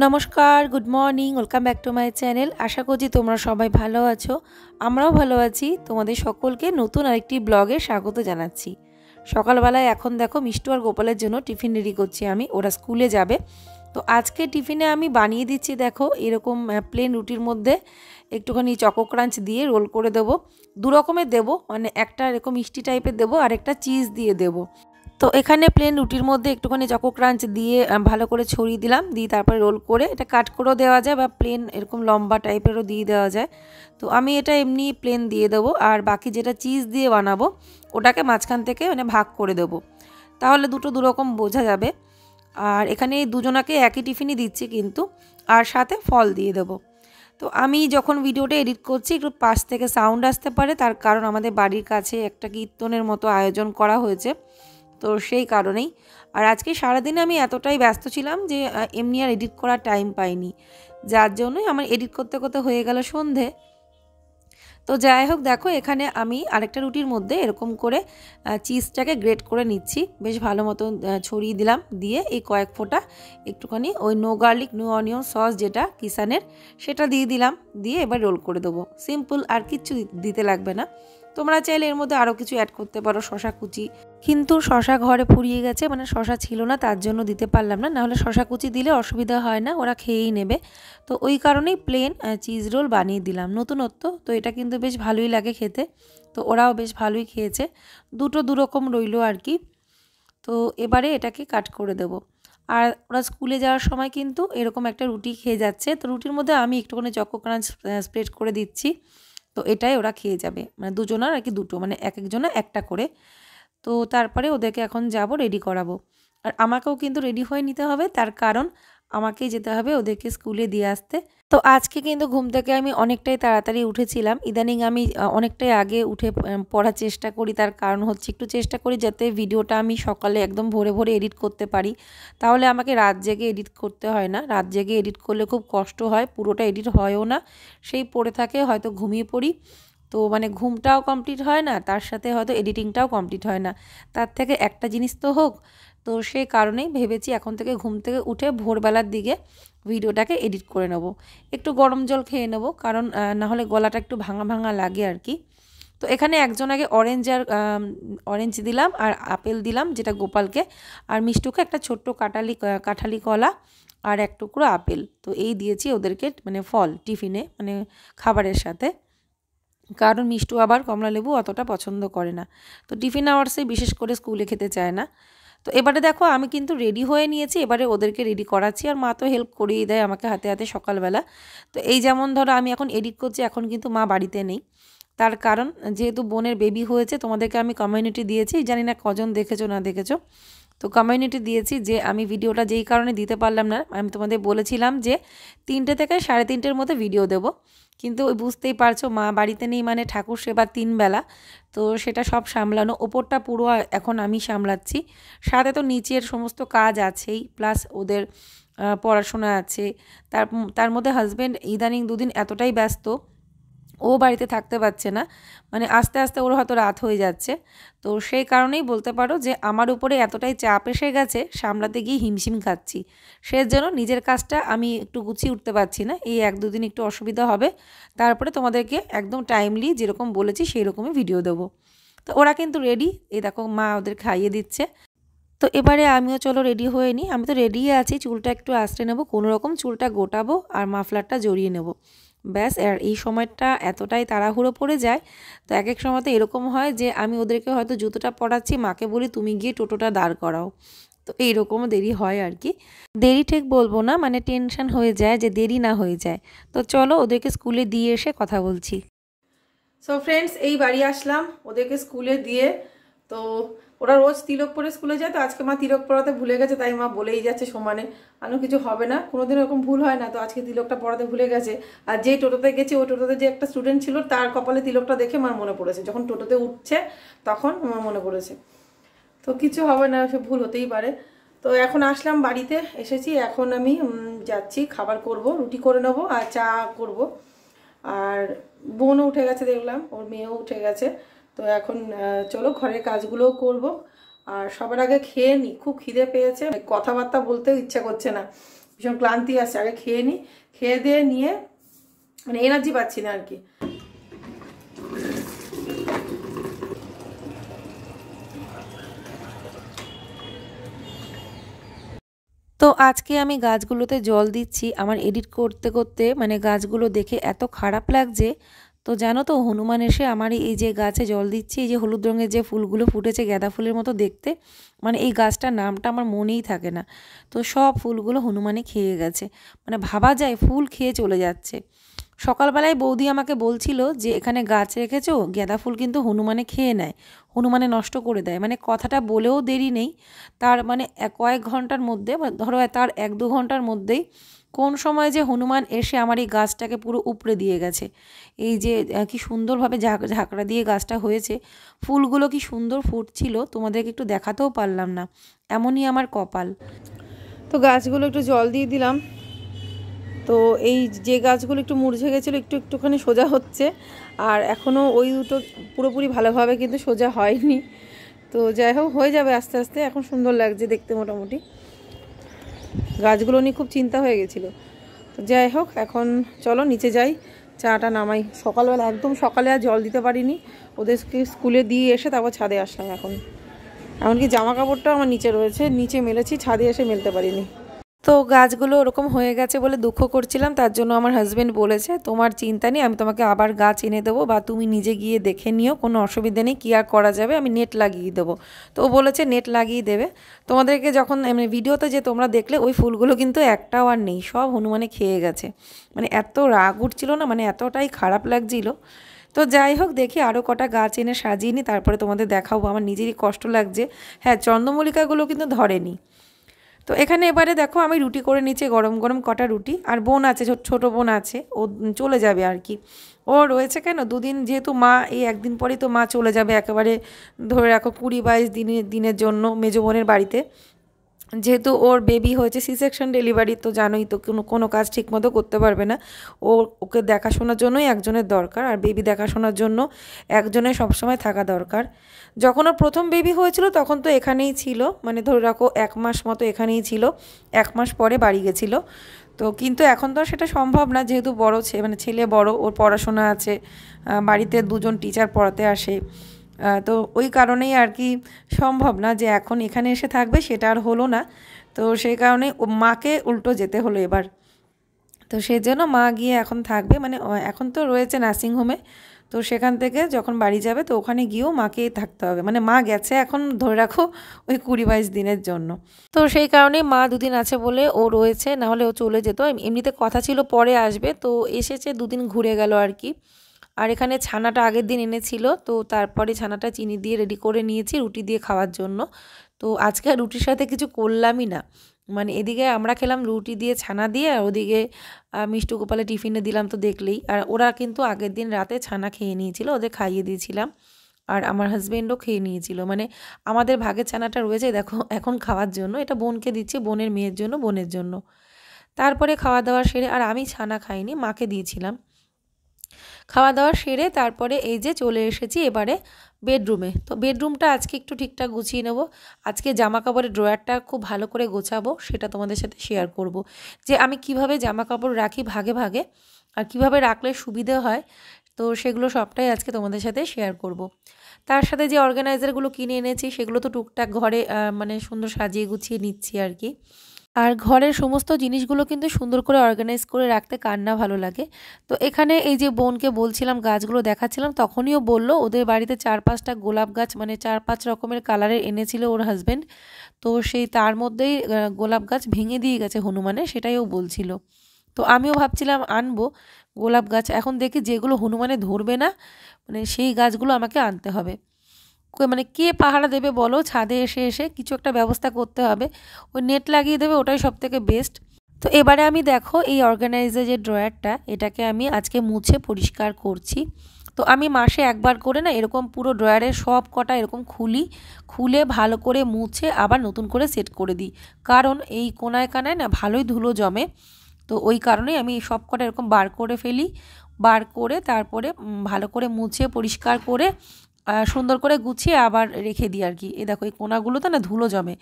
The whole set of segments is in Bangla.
নমস্কার, good morning, welcome back to my channel. আশা করছি তোমরা সবাই ভালো আছো। আমরাও ভালো আছি। তোমাদের সকলকে নতুন আরেকটি ব্লগে স্বাগত জানাচ্ছি। সকালবেলায় এখন দেখো মিষ্টু আর গোপালের জন্য টিফিন রেডি করছি আমি, ওরা স্কুলে যাবে। তো আজকে টিফিনে আমি বানিয়ে দিচ্ছি দেখো এরকম প্লেন রুটির মধ্যে একটুখানি চকো ক্রাঞ্চ দিয়ে রোল করে দেবো। দু রকমের দেবো, মানে একটা এরকম মিষ্টি টাইপের দেবো আর একটা চিজ দিয়ে দেবো। তো এখানে প্লেন রুটির মধ্যে একটুখানি চকো ক্রাঞ্চ দিয়ে ভালো করে ছড়িয়ে দিলাম, দিয়ে তারপরে রোল করে এটা কাট করেও দেওয়া যায় বা প্লেন এরকম লম্বা টাইপেরও দিয়ে দেওয়া যায়। তো আমি এটা এমনি প্লেন দিয়ে দেবো, আর বাকি যেটা চিজ দিয়ে বানাবো ওটাকে মাঝখান থেকে মানে ভাগ করে দেবো, তাহলে দুটো দুরকম বোঝা যাবে। আর এখানে দুজনাকে একই টিফিনই দিচ্ছি কিন্তু, আর সাথে ফল দিয়ে দেবো। তো আমি যখন ভিডিওটা এডিট করছি একটু পাশ থেকে সাউন্ড আসতে পারে, তার কারণ আমাদের বাড়ির কাছে একটা কীর্তনের মতো আয়োজন করা হয়েছে, তো সেই কারণেই। আর আজকে সারাদিনে আমি এতটাই ব্যস্ত ছিলাম যে এমনি আর এডিট করার টাইম পাইনি, যার জন্যই আমার এডিট করতে করতে হয়ে গেল সন্ধে। তো যাই হোক, দেখো এখানে আমি আরেকটা রুটির মধ্যে এরকম করে চিজটাকে গ্রেট করে নিচ্ছি, বেশ ভালো মতো ছড়িয়ে দিলাম, দিয়ে এই কয়েক ফোঁটা একটুখানি ওই no garlic no onion sauce যেটা কিষানের সেটা দিয়ে দিলাম, দিয়ে এবার রোল করে দেবো। সিম্পল, আর কিচ্ছু দিতে লাগবে না। তোমরা চাইলে এর মধ্যে আরও কিছু অ্যাড করতে পারো, শশা কুচি, কিন্তু শশা ঘরে ফুরিয়ে গেছে, মানে শশা ছিল না, তার জন্য দিতে পারলাম না। নাহলে শশা কুচি দিলে অসুবিধা হয় না, ওরা খেয়েই নেবে। তো ওই কারণেই প্লেন চিজ রোল বানিয়ে দিলাম, নতুনত্ব তো, এটা কিন্তু বেশ ভালোই লাগে খেতে। তো ওরাও বেশ ভালোই খেয়েছে, দুটো দুরকম রইলো আর কি। তো এবারে এটাকে কাট করে দেব। আর ওরা স্কুলে যাওয়ার সময় কিন্তু এরকম একটা রুটি খেয়ে যাচ্ছে, তো রুটির মধ্যে আমি একটুখানি চকো ক্রাঞ্চ স্প্রেড করে দিচ্ছি। তো এটাই ওরা খেয়ে যাবে, মানে দুজনার আর কি দুটো, মানে এক একজনের একটা করে। তো তারপরে ওদেরকে এখন যাব রেডি করাবো। আর আমাকেও কিন্তু রেডি হয়ে নিতে হবে, তার কারণ আমাকেই যেতে হবে ওদেরকে স্কুলে দিয়ে আসতে। তো আজকে কিন্তু ঘুম থেকে আমি অনেকটাই তাড়াতাড়ি উঠেছিলাম। ইদানিং আমি অনেকটাই আগে উঠে পড়ার চেষ্টা করি, তার কারণ হচ্ছে একটু চেষ্টা করি যাতে ভিডিওটা আমি সকালে একদম ভোরে ভোরে এডিট করতে পারি, তাহলে আমাকে রাত জেগে এডিট করতে হয় না। রাত জেগে এডিট করলে খুব কষ্ট হয়, পুরোটা এডিট হয়ও না, সেই পড়ে থাকে, হয়তো ঘুমিয়ে পড়ি। তো মানে ঘুমটাও কমপ্লিট হয় না, তার সাথে হয়তো এডিটিংটাও কমপ্লিট হয় না, তার থেকে একটা জিনিস তো হোক। তো সেই কারণেই ভেবেছি এখন থেকে ঘুম থেকে উঠে ভোরবেলার দিকে ভিডিওটাকে এডিট করে নেব। একটু গরম জল খেয়ে নেব, কারণ নাহলে গলাটা একটু ভাঙা ভাঙা লাগে আর কি। তো এখানে একজন আগে অরেঞ্জ দিলাম আর আপেল দিলাম যেটা গোপালকে, আর মিষ্টুকে একটা ছোট্ট কাঁঠালি কলা আর এক টুকরো আপেল, তো এই দিয়েছি ওদেরকে, মানে ফল টিফিনে, মানে খাবারের সাথে। কারণ মিষ্টু আবার কমলা লেবু অতটা পছন্দ করে না, তো টিফিন আওয়ার্সে বিশেষ করে স্কুলে খেতে চায় না। তো এবারে দেখো আমি কিন্তু রেডি হয়ে নিয়েছি, এবারে ওদেরকে রেডি করাচ্ছি, আর মা তো হেল্প করেই দেয় আমাকে হাতে হাতে সকালবেলা। তো এই যেমন ধরো আমি এখন এডিট করছি, এখন কিন্তু মা বাড়িতে নেই, তার কারণ যেহেতু বোনের বেবি হয়েছে, তোমাদেরকে আমি কমিউনিটি দিয়েছি, জানি না কজন দেখেছো না দেখেছো। তো কমিউনিটি দিয়েছি যে আমি ভিডিওটা যেই কারণে দিতে পারলাম না, আমি তোমাদের বলেছিলাম যে 3টে থেকে 3:30-এর মধ্যে ভিডিও দেব, কিন্তু ওই বুঝতেই পারছো মা বাড়িতে নেই, মানে ঠাকুর সেবা 3 বেলা, তো সেটা সব সামলানো, ওপরটা পুরো এখন আমি সামলাচ্ছি, সাথে তো নিচের সমস্ত কাজ আছেই, প্লাস ওদের পড়াশোনা আছে। তার তার মধ্যে হাজব্যান্ড ইদানিং দুদিন এতটাই ব্যস্ত, ও বাড়িতে থাকতে পারছে না, মানে আস্তে আস্তে ওর হয়তো রাত হয়ে যাচ্ছে। তো সেই কারণেই বলতে পারো যে আমার উপরে এতটাই চাপ এসে গেছে, সামলাতে গিয়ে হিমশিম খাচ্ছি, সে জন্য নিজের কাজটা আমি একটু গুছিয়ে উঠতে পারছি না, এই 1-2 দিন একটু অসুবিধা হবে, তারপরে তোমাদেরকে একদম টাইমলি যেরকম বলেছি সেই রকমই ভিডিও দেবো। তো ওরা কিন্তু রেডি, এই দেখো মা ওদের খাইয়ে দিচ্ছে। তো এবারে আমিও চলো রেডি হয়ে নিই, আমি তো রেডি আছি, চুলটা একটু আঁচড়ে নেবো, কোনোরকম চুলটা গোটাবো আর মাফলারটা জড়িয়ে নেব, ব্যাস। আর এই সময়টা এতটাই তাড়াহুড়ো পড়ে যায়, তো এক এক সময় তো এরকম হয় যে আমি ওদেরকে হয়তো জুতোটা পরাচ্ছি, মাকে বলি তুমি গিয়ে টোটোটা দাঁড় করাও, তো এইরকমও দেরি হয় আর কি। দেরি ঠিক বলবো না, মানে টেনশন হয়ে যায় যে দেরি না হয়ে যায়। তো চলো ওদেরকে স্কুলে দিয়ে এসে কথা বলছি। সো ফ্রেন্ডস, এই বাড়ি আসলাম ওদেরকে স্কুলে দিয়ে। তো ওরা রোজ তিলক পরে স্কুলে যায়, তো আজকে মা তিলক পরাতে ভুলে গেছে, তাই মা বলেই যাচ্ছে সমানে আনো কিছু হবে না, কোনোদিন এরকম ভুল হয় না, তো আজকে তিলকটা পরাতে ভুলে গেছে। আর যেই টোটোতে গেছে ওই টোটোতে যে একটা স্টুডেন্ট ছিল তার কপালে তিলকটা দেখে মার মনে পড়েছে, যখন টোটোতে উঠছে তখন আমার মনে পড়েছে। তো কিছু হবে না, সে ভুল হতেই পারে। তো এখন আসলাম বাড়িতে, এসেছি, এখন আমি যাচ্ছি খাবার করব, রুটি করে নেবো আর চা করব। আর বোনও উঠে গেছে দেখলাম, ওর মেয়েও উঠে গেছে। তো এখন চলো ঘরের কাজগুলোও করব, আর সবার আগে খেয়ে নিই, খুব খিদে পেয়েছে, কথাবার্তা বলতেও ইচ্ছা করছে না। ভীষণ ক্লান্তি আসছে, আগে খেয়ে নিই, খেয়ে দিয়ে নিয়ে মানে এনার্জি পাচ্ছি না আর কি। তো আজকে আমি গাছগুলোতে জল দিচ্ছি, আমার এডিট করতে করতে মানে গাছগুলো দেখে এত খারাপ লাগছে। তো জানো তো, হনুমান এসে আমার এই যে গাছে জল দিচ্ছি, এই যে হলুদ রঙের যে ফুলগুলো ফুটেছে গাঁদা ফুলের মতো দেখতে, মানে এই গাছটার নামটা আমার মনেই থাকে না। তো সব ফুলগুলো হনুমানে খেয়ে গেছে, মানে ভাবা যায় ফুল খেয়ে চলে যাচ্ছে। সকালবেলায় বৌদি আমাকে বলছিল যে এখানে গাছ রেখেছো, গাঁদা ফুল কিন্তু হনুমানে খেয়ে নেয়, হনুমানে নষ্ট করে দেয়। মানে কথাটা বলেও দেরি নেই, তার মানে কয়েক ঘন্টার মধ্যে, ধরো তার 1-2 ঘন্টার মধ্যেই কোন সময় যে হনুমান এসে আমার এই গাছটাকে পুরো উপড়ে দিয়ে গেছে। এই যে কি সুন্দরভাবে ঝাঁকড়া দিয়ে গাছটা হয়েছে, ফুলগুলো কি সুন্দর ফুটছিল, তোমাদেরকে একটু দেখাতেও পারলাম না, এমনই আমার কপাল। তো গাছগুলো একটু জল দিয়ে দিলাম। তো এই যে গাছগুলো একটু মুরঝে গেছিলো একটুখানি সোজা হচ্ছে, আর এখনও ওই দুটো পুরোপুরি ভালোভাবে কিন্তু সোজা হয়নি। তো যাই হোক, হয়ে যাবে আস্তে আস্তে। এখন সুন্দর লাগছে দেখতে মোটামুটি, গাছগুলো নিয়ে খুব চিন্তা হয়ে গেছিলো। তো যাই হোক, এখন চলো নিচে যাই, চাটা নামাই। সকালবেলা একদম সকালে আর জল দিতে পারিনি, ওদেরকে স্কুলে দিয়ে এসে তারপর ছাদে আসলাম। এখন এমনকি জামা কাপড়টাও আমার নিচে রয়েছে, নিচে মেলেছি, ছাদে এসে মেলতে পারিনি। তো গাছগুলো ওরকম হয়ে গেছে বলে দুঃখ করছিলাম, তার জন্য আমার হাজব্যান্ড বলেছে তোমার চিন্তা নেই, আমি তোমাকে আবার গাছ এনে দেবো, বা তুমি নিজে গিয়ে দেখে নিও, কোনো অসুবিধা নেই, কী আর করা যাবে, আমি নেট লাগিয়ে দেবো। তো ও বলেছে নেট লাগিয়ে দেবে। তোমাদেরকে যখন ভিডিওতে যে তোমরা দেখলে ওই ফুলগুলো কিন্তু একটাও আর নেই, সব হনুমানে খেয়ে গেছে। মানে এত রাগ উঠছিল না, মানে এতটাই খারাপ লাগছিল। তো যাই হোক, দেখি আরও কটা গাছ এনে সাজিয়ে নিই, তারপরে তোমাদের দেখাবো। আমার নিজেরই কষ্ট লাগছে। হ্যাঁ, চন্দ্রমল্লিকাগুলো কিন্তু ধরেনি। তো এখানে এবারে দেখো আমি রুটি করে নিচ্ছি, গরম গরম কটা রুটি। আর বোন আছে, ছোট বোন আছে, ও চলে যাবে আর কি। ও রয়েছে কেন, দুদিন, যেহেতু মা এই একদিন পরেই তো মা চলে যাবে একেবারে, ধরে রাখো 20-22 দিনের জন্য মেজো বোনের বাড়িতে। যেহেতু ওর বেবি হয়েছে সি সেকশন ডেলিভারি, তো জানোই তো কোনো কাজ ঠিকমতো করতে পারবে না। ওকে দেখাশোনার জন্যই একজনের দরকার, আর বেবি দেখাশোনার জন্য একজনের সবসময় থাকা দরকার। যখন ওর প্রথম বেবি হয়েছিল তখন তো এখানেই ছিল, মানে ধরে রাখো 1 মাস মতো এখানেই ছিল, 1 মাস পরে বাড়ি গেছিলো। তো কিন্তু এখন তো সেটা সম্ভব না, যেহেতু বড় ছেলে বড়, ওর পড়াশোনা আছে, বাড়িতে 2জন টিচার পড়াতে আসে। তো ওই কারণেই আর কি সম্ভব না যে এখন এখানে এসে থাকবে, সেটা আর হলো না। তো সেই কারণে মাকে উল্টো যেতে হলো এবার। তো সেই জন্য মা গিয়ে এখন থাকবে, মানে এখন তো রয়েছে নার্সিংহোমে। তো সেখান থেকে যখন বাড়ি যাবে তো ওখানে গিয়েও মাকেই থাকতে হবে, মানে মা গেছে এখন ধরে রাখো ওই 20-22 দিনের জন্য। তো সেই কারণেই মা 2 দিন আছে বলে ও রয়েছে, নাহলে ও চলে যেত। এমনিতে কথা ছিল পরে আসবে, তো এসেছে, 2 দিন ঘুরে গেল আর কি। আর এখানে ছানাটা আগের দিন এনেছিল, তো তারপরে ছানাটা চিনি দিয়ে রেডি করে নিয়েছি রুটি দিয়ে খাওয়ার জন্য। তো আজকে আর রুটির সাথে কিছু করলামই না, মানে এদিকে আমরা খেলাম রুটি দিয়ে ছানা দিয়ে, আর ওদিকে মিষ্টু গোপালে টিফিনে দিলাম তো দেখলেই। আর ওরা কিন্তু আগের দিন রাতে ছানা খেয়ে নিয়েছিল, ওদের খাইয়ে দিয়েছিলাম। আর আমার হাজব্যান্ডও খেয়ে নিয়েছিল, মানে আমাদের ভাগের ছানাটা রয়েছে দেখো এখন খাওয়ার জন্য, এটা বোনকে দিচ্ছি, বোনের মেয়ের জন্য, বোনের জন্য। তারপরে খাওয়া দাওয়া সেরে, আর আমি ছানা খাইনি, মাকে দিয়েছিলাম। খাওয়া দাওয়া সেরে তারপরে এই যে চলে এসেছি এবারে বেডরুমে। তো বেডরুমটা আজকে একটু ঠিকঠাক গুছিয়ে নেব। আজকে জামা কাপড়ের ড্রয়ারটা খুব ভালো করে গোছাবো, সেটা তোমাদের সাথে শেয়ার করব, যে আমি কিভাবে জামা কাপড় রাখি ভাগে ভাগে, আর কিভাবে রাখলে সুবিধে হয়। তো সেগুলো সবটাই আজকে তোমাদের সাথে শেয়ার করব। তার সাথে যে অর্গানাইজারগুলো কিনে এনেছি সেগুলো তো টুকটাক ঘরে মানে সুন্দর সাজিয়ে গুছিয়ে নিচ্ছি আর কি। আর ঘরের সমস্ত জিনিসগুলো কিন্তু সুন্দর করে অর্গানাইজ করে রাখতে কার না ভালো লাগে। তো এখানে এই যে বোনকে বলছিলাম, গাছগুলো দেখাচ্ছিলাম, তখনইও বলল ওদের বাড়িতে 4-5টা গোলাপ গাছ, মানে 4-5 রকমের কালারের এনেছিল ওর হাজব্যান্ড। তো সেই তার মধ্যেই গোলাপ গাছ ভেঙে দিয়ে গেছে হনুমানে, সেটাই ও বলছিল। তো আমিও ভাবছিলাম আনবো গোলাপ গাছ, এখন দেখি যেগুলো হনুমানে ধরবে না, মানে সেই গাছগুলো আমাকে আনতে হবে। মানে কে পাহারা দেবে বলো, ছাদে এসে এসে কিছু একটা ব্যবস্থা করতে হবে। ওই নেট লাগিয়ে দেবে, ওটাই সবথেকে বেস্ট। তো এবারে আমি দেখো এই অর্গানাইজার যে ড্রয়ারটা, এটাকে আমি আজকে মুছে পরিষ্কার করছি। তো আমি মাসে একবার করে না এরকম পুরো ড্রয়ারের সব কটা এরকম খুলে ভালো করে মুছে আবার নতুন করে সেট করে দিই, কারণ এই কোনায় কানায় না ভালোই ধুলো জমে। তো ওই কারণেই আমি সব কটা এরকম বার করে ফেলি, বার করে তারপরে ভালো করে মুছে পরিষ্কার করে সুন্দর করে গুছিয়ে আবার রেখে দিই আর কি। এই দেখো এই কোনাগুলোতে না ধুলো জমে,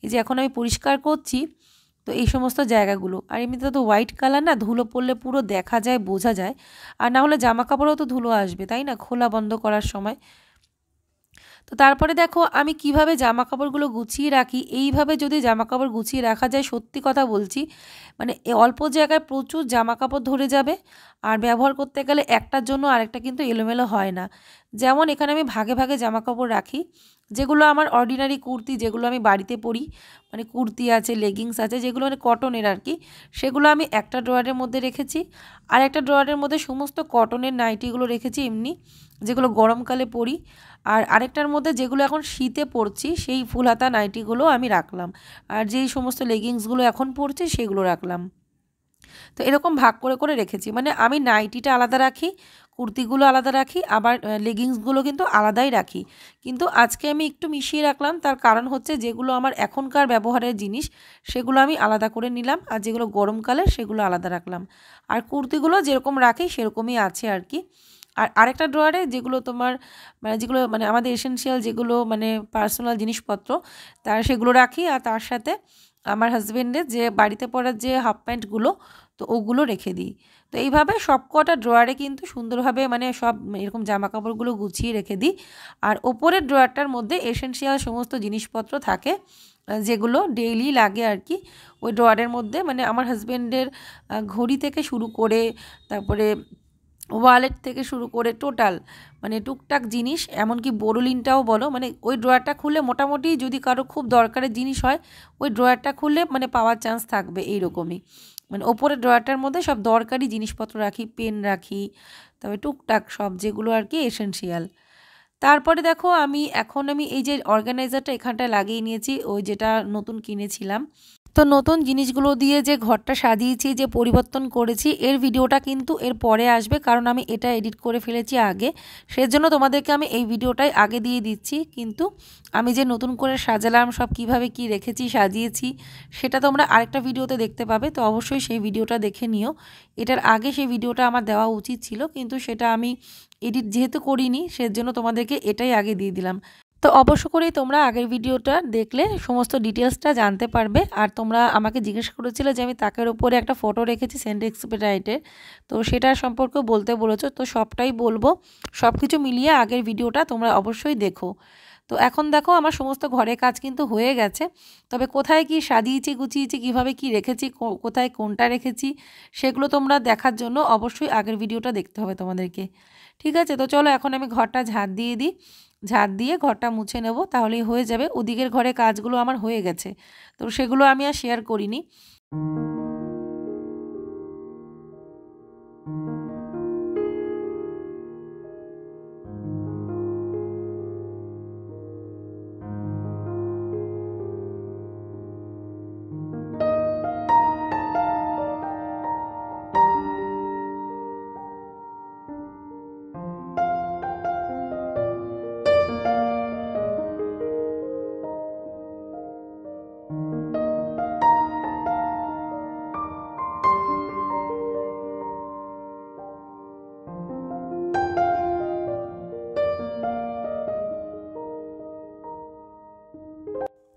এই যে এখন আমি পরিষ্কার করছি, তো তো এই সমস্ত জায়গাগুলো। আর এমনিতে তো হোয়াইট কালার না, ধুলো পড়লে পুরো দেখা যায়, বোঝা যায়। আর না হলে জামা কাপড়েও তো ধুলো আসবে, তাই না, খোলা বন্ধ করার সময়। তো তারপরে দেখো আমি কিভাবে জামা কাপড়গুলো গুছিয়ে রাখি। এইভাবে যদি জামা কাপড় গুছিয়ে রাখা যায়, সত্যি কথা বলছি, মানে অল্প জায়গায় প্রচুর জামা কাপড় ধরে যাবে। আর ব্যবহার করতে গেলে একটার জন্য আরেকটা কিন্তু এলোমেলো হয় না। যেমন এখানে আমি ভাগে ভাগে জামা কাপড় রাখি। যেগুলো আমার অর্ডিনারি কুর্তি, যেগুলো আমি বাড়িতে পরি, মানে কুর্তি আছে, লেগিংস আছে, যেগুলো মানে কটনের আর কি, সেগুলো আমি একটা ড্রয়ারের মধ্যে রেখেছি। আর একটা ড্রয়ারের মধ্যে সমস্ত কটনের নাইটিগুলো রেখেছি এমনি, যেগুলো গরমকালে পরি। আর আরেকটার মধ্যে যেগুলো এখন শীতে পরছি, সেই ফুল হাতা নাইটিগুলো আমি রাখলাম। আর যেই সমস্ত লেগিংসগুলো এখন পরছি সেগুলো রাখলাম। তো এরকম ভাগ করে করে রেখেছি, মানে আমি নাইটিটা আলাদা রাখি, কুর্তিগুলো আলাদা রাখি, আবার লেগিংসগুলো কিন্তু আলাদাই রাখি। কিন্তু আজকে আমি একটু মিশিয়ে রাখলাম, তার কারণ হচ্ছে যেগুলো আমার এখনকার ব্যবহারের জিনিস সেগুলো আমি আলাদা করে নিলাম, আর যেগুলো গরমকালে সেগুলো আলাদা রাখলাম। আর কুর্তিগুলো যেরকম রাখি সেরকমই আছে আর কি। আর আরেকটা ড্রয়ারে যেগুলো তোমার যেগুলো আমাদের এসেনশিয়াল, যেগুলো পার্সোনাল জিনিসপত্র, সেগুলো রাখি। আর তার সাথে আমার হাজবেন্ডের যে বাড়িতে পরার যে হাফ প্যান্টগুলো, তো ওগুলো রেখে দিই। তো এইভাবে সব কটা ড্রয়ারে কিন্তু সুন্দরভাবে সব এরকম জামা কাপড়গুলো গুছিয়ে রেখে দিই। আর ওপরের ড্রয়ারটার মধ্যে এসেনশিয়াল সমস্ত জিনিসপত্র থাকে, যেগুলো ডেইলি লাগে আর কি। ওই ড্রয়ারের মধ্যে আমার হাজবেন্ডের ঘড়ি থেকে শুরু করে, তারপরে ওয়ালেট থেকে শুরু করে টোটাল টুকটাক জিনিস, এমনকি বোরোলিনটাও বলো, ওই ড্রয়ারটা খুলে মোটামুটি যদি কারো খুব দরকারের জিনিস হয়, ওই ড্রয়ারটা খুলে পাওয়ার চান্স থাকবে এইরকমই। ওপরের ড্রয়ারটার মধ্যে সব দরকারি জিনিসপত্র রাখি, পেন রাখি, তবে টুকটাক সব যেগুলো আর কি এসেনশিয়াল। তারপরে দেখো এখন আমি এই যে অর্গানাইজারটা এখানটায় লাগিয়ে নিয়েছি, ওই যেটা নতুন কিনেছিলাম। তো নতুন জিনিসগুলো দিয়ে যে ঘরটা সাজিয়েছি, যে পরিবর্তন করেছি, এর ভিডিওটা কিন্তু এর পরে আসবে, কারণ আমি এটা এডিট করে ফেলেছি আগে। সেজন্য তোমাদেরকে আমি এই ভিডিওটাই আগে দিয়ে দিচ্ছি। কিন্তু আমি যে নতুন করে সাজালাম, সব কিভাবে কি রেখেছি, সাজিয়েছি, সেটা তোমরা আরেকটা ভিডিওতে দেখতে পাবে। তো অবশ্যই সেই ভিডিওটা দেখে নিও। এটার আগে সেই ভিডিওটা আমার দেওয়া উচিত ছিল, কিন্তু সেটা আমি এডিট যেহেতু করিনি, সেজন্য তোমাদেরকে এটাই আগে দিয়ে দিলাম। তো অবশ্য করেই তোমরা আগের ভিডিওটা দেখলে সমস্ত ডিটেলসটা জানতে পারবে। আর তোমরা আমাকে জিজ্ঞেস করেছিলে যে আমি তাকের উপরে একটা ফটো রেখেছি সেন্ট এক্সপেডিটের, তো সেটার সম্পর্কে বলতে বলেছো, তো সবটাই বলবো। সব কিছু মিলিয়ে আগের ভিডিওটা তোমরা অবশ্যই দেখো। তো এখন দেখো আমার সমস্ত ঘরের কাজ কিন্তু হয়ে গেছে। তবে কোথায় কি সাজিয়েছি, গুছিয়েছি, কিভাবে কি রেখেছি, কোথায় কোনটা রেখেছি, সেগুলো তোমরা দেখার জন্য অবশ্যই আগের ভিডিওটা দেখতে হবে তোমাদেরকে। ঠিক আছে, তো চলো এখন আমি ঘরটা ঝাড় দিয়ে দিই। ঝাড় দিয়ে ঘরটা মুছে নেব, তাহলেই হয়ে যাবে। ওদিকের ঘরে কাজগুলো আমার হয়ে গেছে, তো সেগুলো আমি আর শেয়ার করিনি।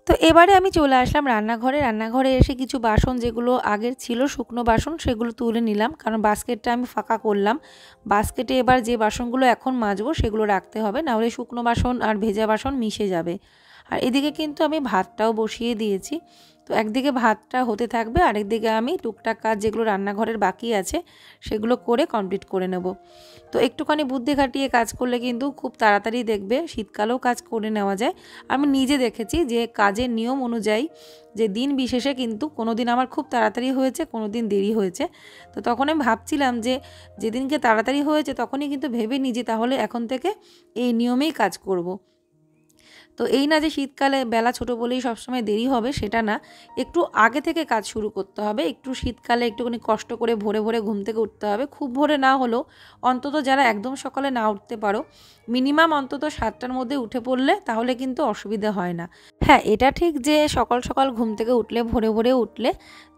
তো এবারে আমি চলে আসলাম রান্নাঘরে। রান্নাঘরে এসে কিছু বাসন যেগুলো আগের ছিল শুকনো বাসন, সেগুলো তুলে নিলাম, কারণ বাস্কেটটা আমি ফাঁকা করলাম। বাস্কেটে এবার যে বাসনগুলো এখন মাজবো সেগুলো রাখতে হবে, নাহলে শুকনো বাসন আর ভেজা বাসন মিশে যাবে। আর এদিকে কিন্তু আমি ভাতটাও বসিয়ে দিয়েছি। তো একদিকে ভাতটা হতে থাকবে, আরেকদিকে আমি টুকটাক কাজ যেগুলো রান্নাঘরের বাকি আছে সেগুলো করে কমপ্লিট করে নেব। তো একটুখানি বুদ্ধি খাটিয়ে কাজ করলে কিন্তু খুব তাড়াতাড়ি দেখবে শীতকালেও কাজ করে নেওয়া যায়। আমি নিজে দেখেছি যে কাজের নিয়ম অনুযায়ী যে দিন বিশেষে কিন্তু কোনো দিন আমার খুব তাড়াতাড়ি হয়েছে, কোনো দিন দেরি হয়েছে। তো তখন আমি ভাবছিলাম যে যেদিনকে তাড়াতাড়ি হয়েছে তখনই কিন্তু ভেবে নিই যে তাহলে এখন থেকে এই নিয়মেই কাজ করব। তো এই না যে শীতকালে বেলা ছোট বলেই সবসময় দেরি হবে, সেটা না। একটু আগে থেকে কাজ শুরু করতে হবে। একটু শীতকালে একটুখানি কষ্ট করে ভোরে ভোরে ঘুম থেকে উঠতে হবে। খুব ভোরে না হলেও অন্তত যারা একদম সকালে না উঠতে পারো, মিনিমাম অন্তত 7টার মধ্যে উঠে পড়লে তাহলে কিন্তু অসুবিধা হয় না। হ্যাঁ, এটা ঠিক যে সকাল সকাল ঘুম থেকে উঠলে, ভোরে ভোরে উঠলে,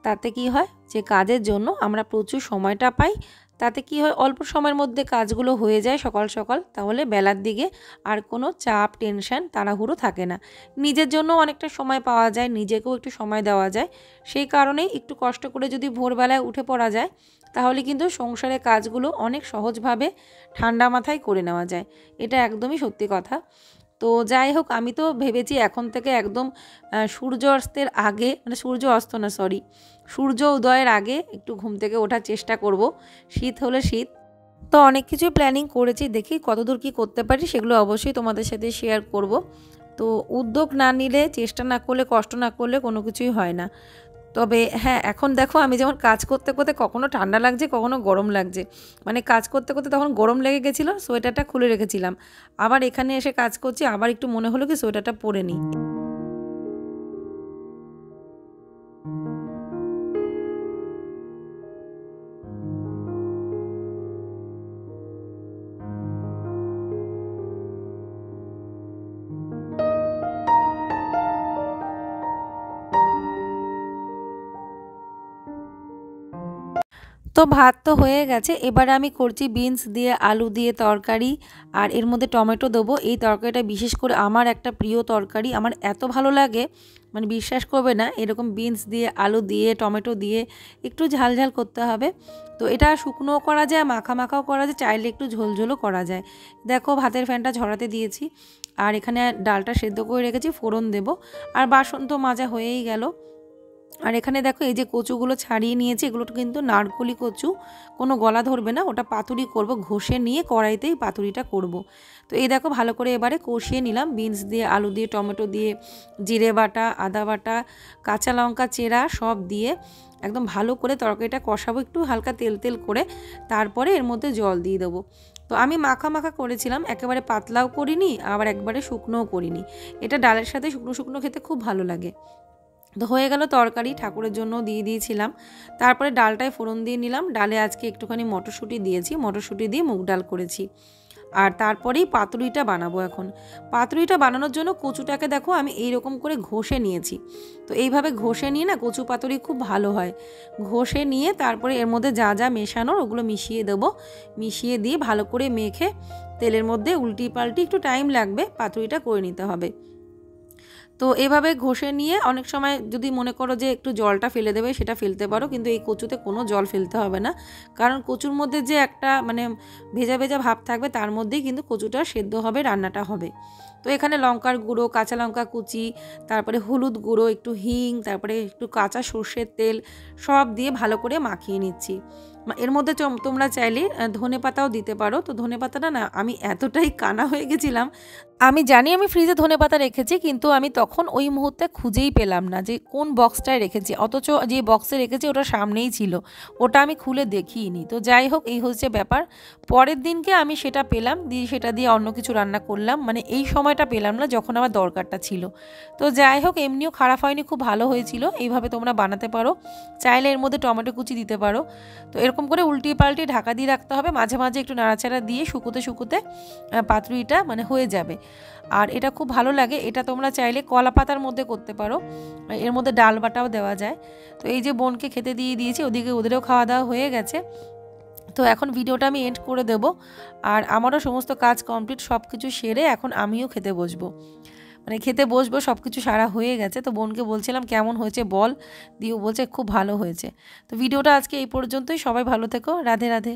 তাতে কি হয় যে কাজের জন্য আমরা প্রচুর সময়টা পাই। তাতে কি হয় অল্প সময়ের মধ্যে কাজগুলো হয়ে যায় সকাল সকাল। তাহলে বেলার দিকে আর কোনো চাপ টেনশন তাড়াহুড়ো থাকে না। নিজের জন্য অনেকটা সময় পাওয়া যায়, নিজেকেও একটু সময় দেওয়া যায়। সেই কারণেই একটু কষ্ট করে যদি ভোরবেলায় উঠে পড়া যায় তাহলে কিন্তু সংসারের কাজগুলো অনেক সহজভাবে ঠান্ডা মাথায় করে নেওয়া যায়। এটা একদমই সত্যি কথা। তো যাই হোক, আমি তো ভেবেছি এখন থেকে একদম সূর্য অস্তের আগে, মানে সূর্য অস্ত না সরি, সূর্য উদয়ের আগে একটু ঘুম থেকে ওঠার চেষ্টা করব। শীত হলে শীত, তো অনেক কিছুই প্ল্যানিং করেছি, দেখি কতদূর কী করতে পারি সেগুলো অবশ্যই তোমাদের সাথে শেয়ার করব। তো উদ্যোগ না নিলে, চেষ্টা না করলে, কষ্ট না করলে কোনো কিছুই হয় না। তবে হ্যাঁ, এখন দেখো আমি যেমন কাজ করতে করতে কখনো ঠান্ডা লাগছে, কখনো গরম লাগছে। মানে কাজ করতে করতে তখন গরম লেগে গেছিলো, সোয়েটারটা খুলে রেখেছিলাম। আবার এখানে এসে কাজ করছি, আবার একটু মনে হলো কি সোয়েটারটা পরে নিই। তো ভাত তো হয়ে গেছে, এবারে আমি করছি বিনস দিয়ে আলু দিয়ে তরকারি, আর এর মধ্যে টমেটো দেবো। এই তরকারিটা বিশেষ করে আমার একটা প্রিয় তরকারি, আমার এত ভালো লাগে, মানে বিশ্বাস করবে না। এরকম বিনস দিয়ে আলু দিয়ে টমেটো দিয়ে একটু ঝাল ঝাল করতে হবে। তো এটা শুকনোও করা যায়, মাখা মাখাও করা যায়, চাইলে একটু ঝোলঝোলও করা যায়। দেখো ভাতের ফ্যানটা ঝরাতে দিয়েছি, আর এখানে ডালটা সেদ্ধ করে রেখেছি, ফোড়ন দেব। আর বাসন তো মাজা হয়েই গেল। আর এখানে দেখো এই যে কচুগুলো ছাড়িয়ে নিয়েছি, এগুলো কিন্তু নারকলি কচু, কোনো গলা ধরবে না, ওটা পাতুরি করব, ঘষে নিয়ে কড়াইতেই পাতুরিটা করব। তো এই দেখো ভালো করে এবারে কষিয়ে নিলাম, বিনস দিয়ে আলু দিয়ে টমেটো দিয়ে জিরে বাটা, আদা বাটা, কাঁচা লঙ্কা চেরা সব দিয়ে একদম ভালো করে তরকারিটা কষাবো, একটু হালকা তেল তেল করে। তারপরে এর মধ্যে জল দিয়ে দেবো। তো আমি মাখা মাখা করেছিলাম, একেবারে পাতলাও করিনি, আবার একবারে শুকনোও করিনি। এটা ডালের সাথে শুকনো শুকনো খেতে খুব ভালো লাগে। তো হয়ে গেল তরকারি, ঠাকুরের জন্য দিয়ে দিয়েছিলাম। তারপরে ডালটায় ফোড়ন দিয়ে নিলাম। ডালে আজকে একটুখানি মটরশুঁটি দিয়েছি, মটরশুঁটি দিয়ে মুগ ডাল করেছি। আর তারপরেই পাতুরিটা বানাবো। এখন পাতুরিটা বানানোর জন্য কচুটাকে দেখো আমি এইরকম করে ঘষে নিয়েছি। তো এইভাবে ঘষে নিয়ে না কচু পাতুরি খুব ভালো হয়। ঘষে নিয়ে তারপরে এর মধ্যে যা যা মেশানোর ওগুলো মিশিয়ে দেবো। মিশিয়ে দিয়ে ভালো করে মেখে তেলের মধ্যে উল্টি পাল্টি একটু টাইম লাগবে, পাতুরিটা করে নিতে হবে। তো এভাবে ঘষে নিয়ে অনেক সময় যদি মনে করো যে একটু জলটা ফেলে দেবে, সেটা ফেলতে পারো, কিন্তু এই কচুতে কোনো জল ফেলতে হবে না। কারণ কচুর মধ্যে যে একটা মানে ভেজা ভেজা ভাব থাকবে, তার মধ্যেই কিন্তু কচুটা সেদ্ধ হবে, রান্নাটা হবে। তো এখানে লঙ্কার গুঁড়ো, কাঁচা লঙ্কা কুচি, তারপরে হলুদ গুঁড়ো, একটু হিং, তারপরে একটু কাঁচা সর্ষের তেল সব দিয়ে ভালো করে মাখিয়ে নিচ্ছি। এর মধ্যে তোমরা চাইলে ধনে পাতাও দিতে পারো। তো ধনে পাতাটা না আমি এতটাই কানা হয়ে গেছিলাম, আমি জানি আমি ফ্রিজে ধনেপাতা রেখেছি, কিন্তু আমি তখন ওই মুহূর্তে খুঁজেই পেলাম না যে কোন বক্সটায় রেখেছি, অথচ যে বক্সে রেখেছি ওটা সামনেই ছিল, ওটা আমি খুলে দেখিইনি। তো যাই হোক, এই হচ্ছে ব্যাপার। পরের দিনকে আমি সেটা পেলাম, দিয়ে সেটা দিয়ে অন্য কিছু রান্না করলাম, মানে এই সময়টা পেলাম না যখন আমার দরকারটা ছিল। তো যাই হোক, এমনিও খারাপ হয়নি, খুব ভালো হয়েছিল। এইভাবে তোমরা বানাতে পারো, চাইলে এর মধ্যে টমেটো কুচি দিতে পারো। তো এরকম করে উল্টিয়ে পাল্টিয়ে ঢাকা দিয়ে রাখতে হবে, মাঝে মাঝে একটু নাড়াচাড়া দিয়ে শুকোতে শুকোতে পাতুরিটা মানে হয়ে যাবে। আর এটা খুব ভালো লাগে। এটা তোমরা চাইলে কলা পাতার মধ্যে করতে পারো, এর মধ্যে ডাল বাটাও দেওয়া যায়। তো এই যে বোনকে খেতে দিয়ে দিয়েছি, ওদিকে ওদেরও খাওয়া দাওয়া হয়ে গেছে। তো এখন ভিডিওটা আমি এন্ড করে দেব। আর আমারও সমস্ত কাজ কমপ্লিট, সব কিছু সেরে এখন আমিও খেতে বসবো, মানে খেতে বসবো, সব কিছু সারা হয়ে গেছে। তো বোনকে বলছিলাম কেমন হয়েছে বল, দিও বলছে খুব ভালো হয়েছে। তো ভিডিওটা আজকে এই পর্যন্তই, সবাই ভালো থেকো, রাধে রাধে।